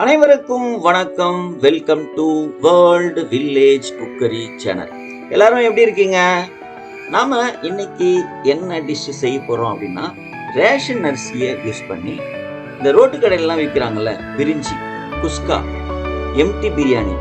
அனைவருக்கும் வணக்கம். Welcome to world village cookery channel. எல்லாரும் எப்படி இருக்கீங்க? நாம இன்னைக்கு என்ன டிஷ் செய்ய போறோம் அப்படின்னா, ரேஷன் அரிசியை யூஸ் பண்ணி இந்த ரோட்டு கடையிலலாம் விற்கிறாங்கல்ல, பிரிஞ்சி, குஸ்கா, எம்டி பிரியாணி,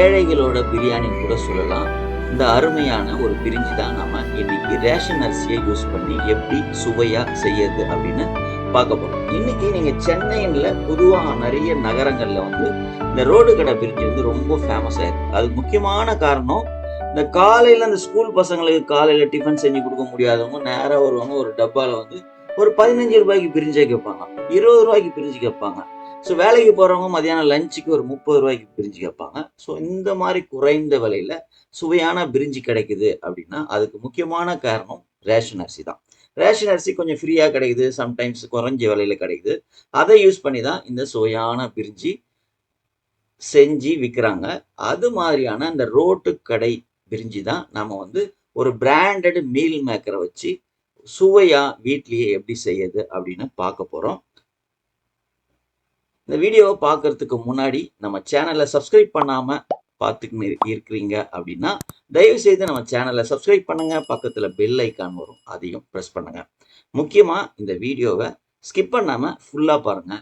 ஏழைகளோட பிரியாணின்னு கூட சொல்லலாம். இந்த அருமையான ஒரு பிரிஞ்சி தான் நாம இன்னைக்கு ரேஷன் அரிசியை யூஸ் பண்ணி எப்படி சுவையா செய்யறது அப்படின்னு பார்க்க போறோம். இன்னைக்கு நீங்க சென்னையில பொதுவா நிறைய நகரங்கள்ல வந்து இந்த ரோடு கடை பிரிஞ்சி வந்து ரொம்ப ஃபேமஸ் ஆயிருக்கு. அதுக்கு முக்கியமான காரணம், இந்த காலையில அந்த ஸ்கூல் பசங்களுக்கு காலையில டிஃபன் செஞ்சு கொடுக்க முடியாதவங்க நேரா வருவாங்க. ஒரு டப்பால வந்து ஒரு 15 ரூபாய்க்கு பிரிஞ்சே கேட்பாங்க, 20 ரூபாய்க்கு பிரிஞ்சு கேட்பாங்க. ஸோ வேலைக்கு போறவங்க மதியானம் லஞ்சுக்கு ஒரு 30 ரூபாய்க்கு பிரிஞ்சு கேட்பாங்க. ஸோ இந்த மாதிரி குறைந்த விலையில சுவையான பிரிஞ்சி கிடைக்குது அப்படின்னா அதுக்கு முக்கியமான காரணம் ரேஷன் அரிசி தான். ரேஷன் அரிசி கொஞ்சம் ஃப்ரீயாக கிடைக்குது, சம்டைம்ஸ் குறைஞ்ச விலையில கிடைக்குது. அதை யூஸ் பண்ணி தான் இந்த சுவையான பிரிஞ்சி செஞ்சு விற்கிறாங்க. அது மாதிரியான இந்த ரோட்டு கடை பிரிஞ்சி தான் நம்ம வந்து ஒரு பிராண்டட் மீல் மேக்கரை வச்சு சுவையா வீட்லயே எப்படி செய்யுது அப்படின்னு பார்க்க போறோம். இந்த வீடியோவை பார்க்கறதுக்கு முன்னாடி நம்ம சேனலை சப்ஸ்கிரைப் பண்ணாம பார்த்துக்கின்னு இருக்கிறீங்க அப்படின்னா தயவு செய்து நம்ம சேனலை சப்ஸ்கிரைப் பண்ணுங்க. பக்கத்துல பெல் ஐக்கான் வரும், அதையும் ப்ரெஸ் பண்ணுங்க. முக்கியமா இந்த வீடியோவை ஸ்கிப் பண்ணாம ஃபுல்லா பாருங்க.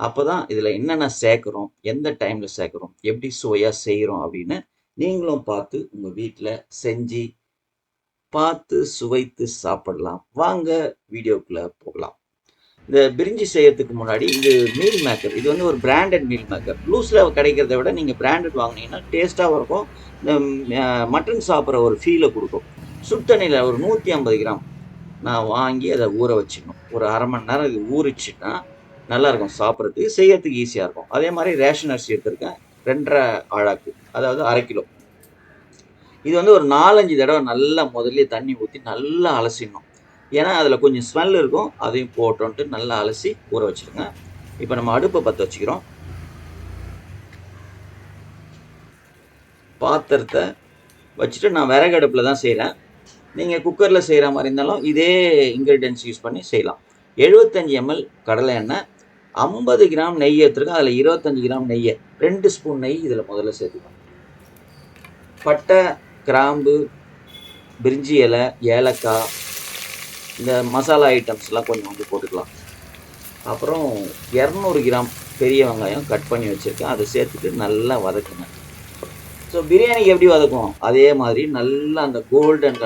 அப்பதான் இதுல என்னென்ன சேர்க்கிறோம், எந்த டைம்ல சேர்க்கிறோம், எப்படி சுவையா செய்யறோம் அப்படின்னு நீங்களும் பார்த்து உங்க வீட்டுல செஞ்சு பார்த்து சுவைத்து சாப்பிடலாம். வாங்க வீடியோக்குள்ள போகலாம். இந்த பிரிஞ்சி செய்யறதுக்கு முன்னாடி இது மீல் மேக்கர், இது வந்து ஒரு பிராண்டட் மீல் மேக்கர். லூஸில் கிடைக்கிறத விட நீங்கள் பிராண்டட் வாங்கினீங்கன்னா டேஸ்ட்டாகவும் இருக்கும். இந்த மட்டன் சாப்பிட்ற ஒரு ஃபீலை கொடுக்கும். சுடுதண்ணியில் ஒரு 150 கிராம் நான் வாங்கி அதை ஊற வச்சிடணும். ஒரு அரை மணி நேரம் இது ஊறிச்சுன்னா நல்லாயிருக்கும், சாப்பிட்றதுக்கு செய்யறதுக்கு ஈஸியாக இருக்கும். அதே மாதிரி ரேஷன் அரிசி எடுத்திருக்கேன், 2.5 ஆழாக்கு, அதாவது 1/2 கிலோ. இது வந்து ஒரு 4-5 தடவை நல்லா முதல்ல தண்ணி ஊற்றி நல்லா அலசிடணும். ஏன்னா அதில் கொஞ்சம் ஸ்மெல் இருக்கும், அதையும் போட்டோன்ட்டு நல்லா அலசி ஊற வச்சுருங்க. இப்போ நம்ம அடுப்பை பற்ற வச்சுக்கிறோம். பாத்திரத்தை வச்சுட்டு நான் விறகு அடுப்பில் தான் செய்கிறேன். நீங்கள் குக்கரில் செய்கிற மாதிரி இருந்தாலும் இதே இன்க்ரீடியன்ஸ் யூஸ் பண்ணி செய்யலாம். 75 ml கடலை எண்ணெய், 50 கிராம் நெய் எடுத்துருக்கேன். அதில் 25 கிராம் நெய்யை 2 ஸ்பூன் நெய் இதில் முதல்ல சேர்த்துக்கலாம். பட்டை, கிராம்பு, பிரிஞ்சி இலை, ஏலக்காய், இந்த மசாலா ஐட்டம்ஸ்லாம் கொஞ்சம் வந்து போட்டுக்கலாம். அப்புறம் 200 கிராம் பெரிய வெங்காயம் கட் பண்ணி வச்சுருக்கேன், அதை சேர்த்துட்டு நல்லா வதக்குங்க. ஸோ பிரியாணிக்கு எப்படி வதக்கும் அதே மாதிரி நல்லா அந்த கோல்டன்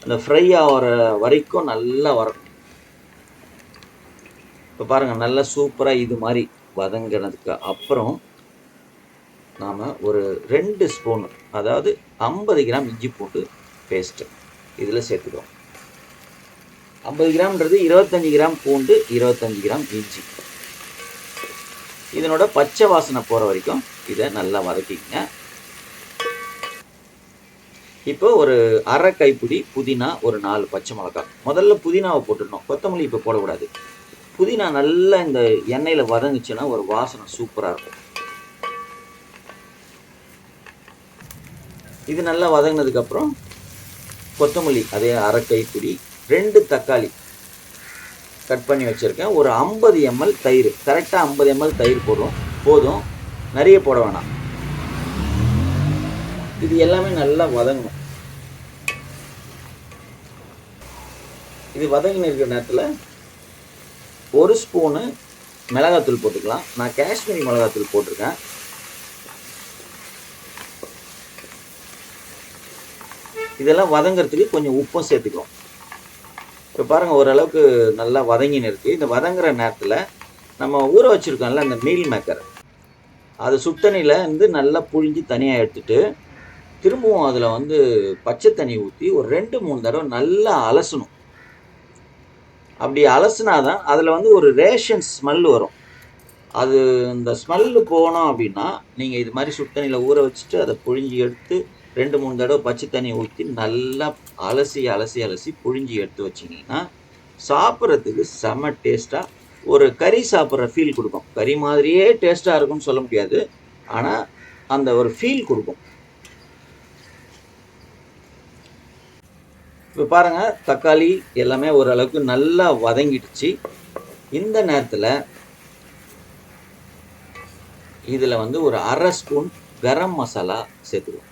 அந்த ஃப்ரை ஆகிற வரைக்கும் நல்லா வரணும். இப்போ பாருங்கள், நல்லா சூப்பராக இது மாதிரி வதங்கினதுக்கு அப்புறம் நாம் ஒரு 2 ஸ்பூன், அதாவது 50 கிராம் இஞ்சி பூண்டு பேஸ்ட்டு இதில் சேர்த்துக்கிறோம். 50 கிராம்ன்றது 25 கிராம் பூண்டு, 25 கிராம் இஞ்சி. இதனோட பச்சை வாசனை போகிற வரைக்கும் இதை நல்லா வதக்கிங்க. இப்போ ஒரு அரை கைப்பிடி புதினா, ஒரு 4 பச்சை மிளகாய். முதல்ல புதினாவை போட்டுடணும், கொத்தமல்லி இப்போ போடக்கூடாது. புதினா நல்லா இந்த எண்ணெயில் வதங்குச்சுன்னா ஒரு வாசனை சூப்பராக இருக்கும். இது நல்லா வதங்கினதுக்கப்புறம் கொத்தமல்லி அதே அரை கைப்பிடி, 2 தக்காளி கட் பண்ணி வச்சுருக்கேன், ஒரு 50 ml தயிர், கரெக்டாக 50 ml தயிர் போதும், நிறைய போட வேணாம். இது எல்லாமே நல்லா வதங்கணும். இது வதங்கின இருக்கிற நேரத்தில் 1 ஸ்பூனு மிளகாத்தூள் போட்டுக்கலாம். நான் காஷ்மீரி மிளகாத்தூள் போட்டிருக்கேன். இதெல்லாம் வதங்கிறதுக்கு கொஞ்சம் உப்பும் சேர்த்துக்கிறோம். இப்போ பாருங்கள், ஓரளவுக்கு நல்லா வதங்கின்னு இருக்குது. இந்த வதங்குற நேரத்தில் நம்ம ஊற வச்சுருக்கோம்ல அந்த மீல் மேக்கர், அது சுடுதண்ணியில் வந்து நல்லா புழிஞ்சு தனியாக எடுத்துட்டு திரும்பவும் அதில் வந்து பச்சை தண்ணி ஊற்றி ஒரு 2-3 தடவை நல்லா அலசணும். அப்படி அலசுனாதான் அதில் வந்து ஒரு ரேஷன் ஸ்மெல் வரும். அது இந்த ஸ்மெல்லு போனோம் அப்படின்னா நீங்கள் இது மாதிரி சுடுதண்ணியில் ஊற வச்சுட்டு அதை புழிஞ்சி எடுத்து 2-3 தடவை பச்சை தண்ணி ஊற்றி நல்லா அலசி புழிஞ்சி எடுத்து வச்சிங்கன்னா சாப்பிட்றதுக்கு செம்ம டேஸ்ட்டாக ஒரு கறி சாப்பிட்ற ஃபீல் கொடுக்கும். கறி மாதிரியே டேஸ்ட்டாக இருக்கும்னு சொல்ல முடியாது, ஆனால் அந்த ஒரு ஃபீல் கொடுக்கும். இப்போ பாருங்கள், தக்காளி எல்லாமே ஓரளவுக்கு நல்லா வதங்கிடுச்சு. இந்த நேரத்தில் இதில் வந்து ஒரு 1/2 ஸ்பூன் கரம் மசாலா சேர்த்துக்குவோம்.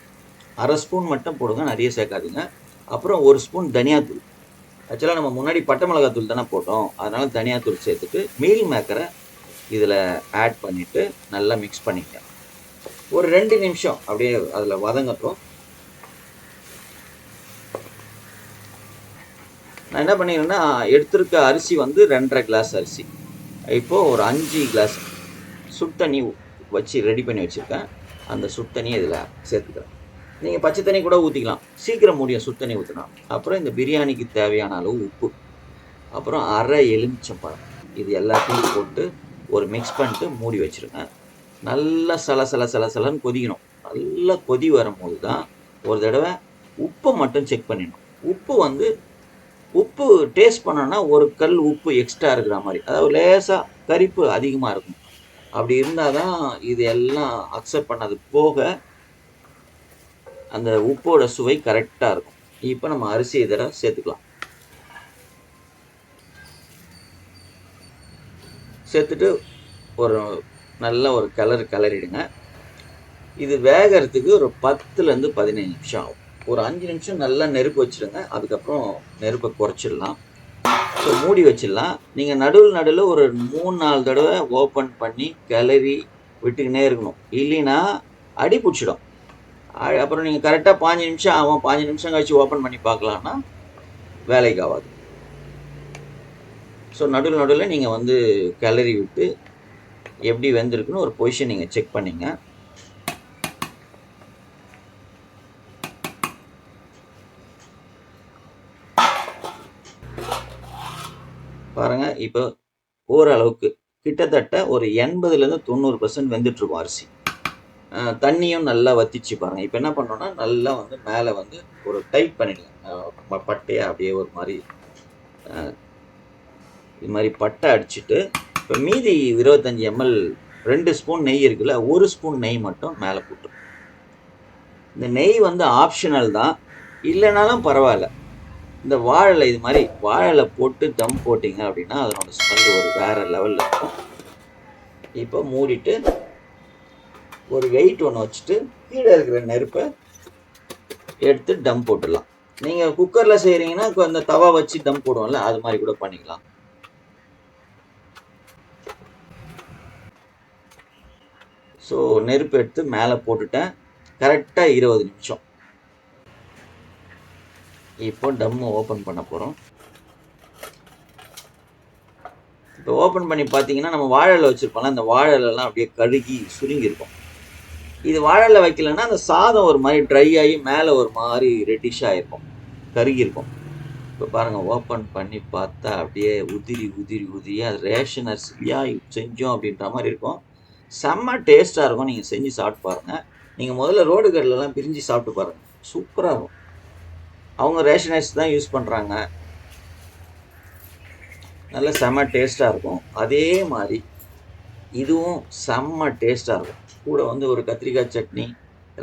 1/2 ஸ்பூன் மட்டும் போடுங்க, நிறைய சேர்க்காதீங்க. அப்புறம் 1 ஸ்பூன் தனியாத்தூள். ஆக்சுவலாக நம்ம முன்னாடி பட்டை மிளகாத்தூள் தானே போட்டோம், அதனால் தனியாத்தூள் சேர்த்துட்டு மீல் மேக்கரை இதில் ஆட் பண்ணிவிட்டு நல்லா மிக்ஸ் பண்ணிக்க. ஒரு 2 நிமிஷம் அப்படியே அதில் வதங்கட்டும். நான் என்ன பண்ணிடுறேன்னா, எடுத்துருக்க அரிசி வந்து 2.5 கிளாஸ் அரிசி. இப்போது ஒரு 5 கிளாஸ் சுடு தண்ணி வச்சு ரெடி பண்ணி வச்சுருக்கேன். அந்த சுடு தண்ணியை இதில் சேர்த்துக்கிறேன். நீங்கள் பச்சை தண்ணி கூட ஊற்றிக்கலாம், சீக்கிரம் முடியும் சுடு தண்ணி ஊற்றினா. அப்புறம் இந்த பிரியாணிக்கு தேவையான அளவு உப்பு, அப்புறம் 1/2 எலுமிச்சம்பழம், இது எல்லாத்தையும் போட்டு ஒரு மிக்ஸ் பண்ணிட்டு மூடி வச்சுருங்க. நல்லா சலன்னு கொதிக்கணும். நல்லா கொதி வரும்போது தான் ஒரு தடவை உப்பை மட்டும் செக் பண்ணிடணும். உப்பு டேஸ்ட் பண்ணோன்னா ஒரு கல் உப்பு எக்ஸ்ட்ரா இருக்கிற மாதிரி, அதாவது லேசாக கரிப்பு அதிகமாக இருக்கும். அப்படி இருந்தால் தான் இது எல்லாம் அக்செப்ட் பண்ணது போக அந்த உப்போட சுவை கரெக்டாக இருக்கும். இப்போ நம்ம அரிசி இதில் சேர்த்துக்கலாம். சேர்த்துட்டு ஒரு நல்ல ஒரு கிளறிடுங்க. இது வேகிறதுக்கு ஒரு 10லேருந்து 15 நிமிஷம் ஆகும். ஒரு 5 நிமிஷம் நல்லா நெருப்பு வச்சுருங்க, அதுக்கப்புறம் நெருப்பை குறைச்சிடலாம். ஸோ மூடி வச்சிடலாம். நீங்கள் நடுவில் ஒரு 3-4 தடவை ஓப்பன் பண்ணி கிளறி விட்டுக்கினே இருக்கணும், இல்லைன்னா அடி பிடிச்சிடும். அப்புறம் நீங்கள் கரெக்டாக 5 நிமிஷம் ஆகும், 5 நிமிஷம் கழிச்சு ஓப்பன் பண்ணி பார்க்கலான்னா வேலைக்கு ஆகாது. ஸோ நடுவில் நீங்கள் வந்து கிளறி விட்டு எப்படி வெந்திருக்குன்னு ஒரு பொசிஷன் நீங்கள் செக் பண்ணிங்க. பாருங்கள், இப்போ ஓரளவுக்கு கிட்டத்தட்ட ஒரு 80லேருந்து 90% வெந்துட்டுருக்கும் அரிசி. தண்ணியும் நல்லா வத்திச்சு பாருங்கள். இப்போ என்ன பண்ணோன்னா, நல்லா வந்து மேலே வந்து ஒரு டைட் பண்ணிடுங்க, பட்டையாக அப்படியே ஒரு மாதிரி இது மாதிரி பட்டை அடிச்சுட்டு, இப்போ மீதி 25 ml 2 ஸ்பூன் நெய் இருக்குல்ல, 1 ஸ்பூன் நெய் மட்டும் மேலே போட்டு. இந்த நெய் வந்து ஆப்ஷனல் தான், இல்லைனாலும் பரவாயில்ல. இந்த வாழை இது மாதிரி வாழை போட்டு தம் போட்டிங்க அப்படின்னா அதனோட ஸ்மெல் ஒரு வேறு லெவலில் இருக்கும். இப்போ மூடிட்டு ஒரு வெயிட் ஒன்று வச்சுட்டு கீழே இருக்கிற நெருப்பை எடுத்து டம் போட்டுடலாம். நீங்கள் குக்கரில் செய்கிறீங்கன்னா அந்த தவா வச்சு தம் போடுவோம்ல, அது மாதிரி கூட பண்ணிக்கலாம். ஸோ நெருப்பு எடுத்து மேலே போட்டுட்டேன். கரெக்டாக 20 நிமிஷம். இப்போ டம்மு ஓப்பன் பண்ண போகிறோம். இப்போ ஓப்பன் பண்ணி பார்த்தீங்கன்னா, நம்ம வாழையில வச்சுருப்போம்ல, அந்த வாழைலாம் அப்படியே கழுகி சுருங்கியிருக்கும். இது வாழையில வைக்கலன்னா அந்த சாதம் ஒரு மாதிரி ட்ரை ஆகி மேலே ஒரு மாதிரி ரெட்டிஷாக இருக்கும், கருகியிருக்கும். இப்போ பாருங்கள், ஓப்பன் பண்ணி பார்த்தா அப்படியே உதிரியாக அது ரேஷன் அரிசியாக செஞ்சோம் அப்படின்ற மாதிரி இருக்கும். செம்ம டேஸ்ட்டாக இருக்கும். நீங்கள் செஞ்சு சாப்பிட்டு பாருங்கள். நீங்கள் முதல்ல ரோடு கடையிலலாம் பிரிஞ்சு சாப்பிட்டு பாருங்கள், சூப்பராக இருக்கும். அவங்க ரேஷன் அரிசி தான் யூஸ் பண்ணுறாங்க, நல்ல செம்ம டேஸ்ட்டாக இருக்கும். அதே மாதிரி இதுவும் செம்ம டேஸ்ட்டாக இருக்கும். கூட வந்து ஒரு கத்திரிக்காய் சட்னி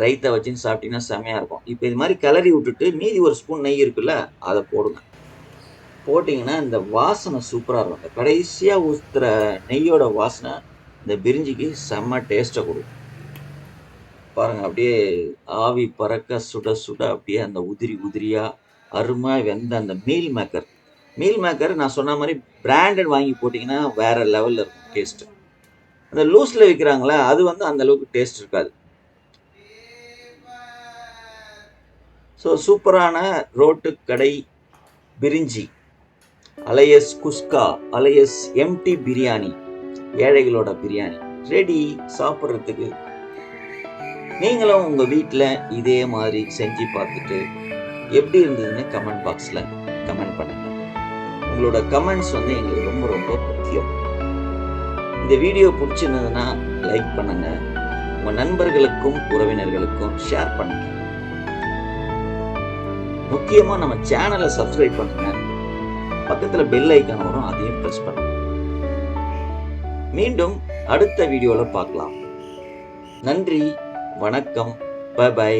ரைத்தா வச்சுன்னு சாப்பிட்டீங்கன்னா செம்மையாக இருக்கும். இப்போ இது மாதிரி கிளறி விட்டுட்டு மீதி 1 ஸ்பூன் நெய் இருக்குல்ல, அதை போடுங்க. போட்டிங்கன்னா இந்த வாசனை சூப்பராக இருக்கும். இந்த கடைசியாக ஊற்றுற நெய்யோட வாசனை இந்த பிரிஞ்சிக்கு செம்ம டேஸ்ட்டை கொடுக்கும். பாருங்கள், அப்படியே ஆவி பறக்க சுட அப்படியே அந்த உதிரியாக அருமையாக வெந்த அந்த மீல் மேக்கர் நான் சொன்ன மாதிரி பிராண்டட் வாங்கி போட்டிங்கன்னா வேறு லெவலில் இருக்கும் டேஸ்ட்டு. அந்த லூஸில் விற்கிறாங்களே, அது வந்து அந்தளவுக்கு டேஸ்ட் இருக்காது. ஸோ சூப்பரான ரோட்டு கடை brinji, alias kuska, alias empty biryani, ஏழைகளோட பிரியாணி ரெடி சாப்பிட்றதுக்கு. நீங்களும் உங்கள் வீட்டில் இதே மாதிரி செஞ்சு பார்த்துட்டு எப்படி இருந்ததுன்னு கமெண்ட் பாக்ஸில் கமெண்ட் பண்ணுங்கள். உங்களோட கமெண்ட்ஸ் வந்து எங்களுக்கு ரொம்ப ரொம்ப முக்கியம். இந்த வீடியோ பிடிச்சிருந்ததுன்னா லைக் பண்ணுங்கள், உங்கள் நண்பர்களுக்கும் உறவினர்களுக்கும் ஷேர் பண்ணுங்கள். முக்கியமாக நம்ம சேனலை சப்ஸ்கிரைப் பண்ணுங்கள், பக்கத்தில் பெல் ஐக்கான் வரும், அதையும் ப்ரெஸ் பண்ணுங்கள். மீண்டும் அடுத்த வீடியோவில் பார்க்கலாம். நன்றி, வணக்கம், பை.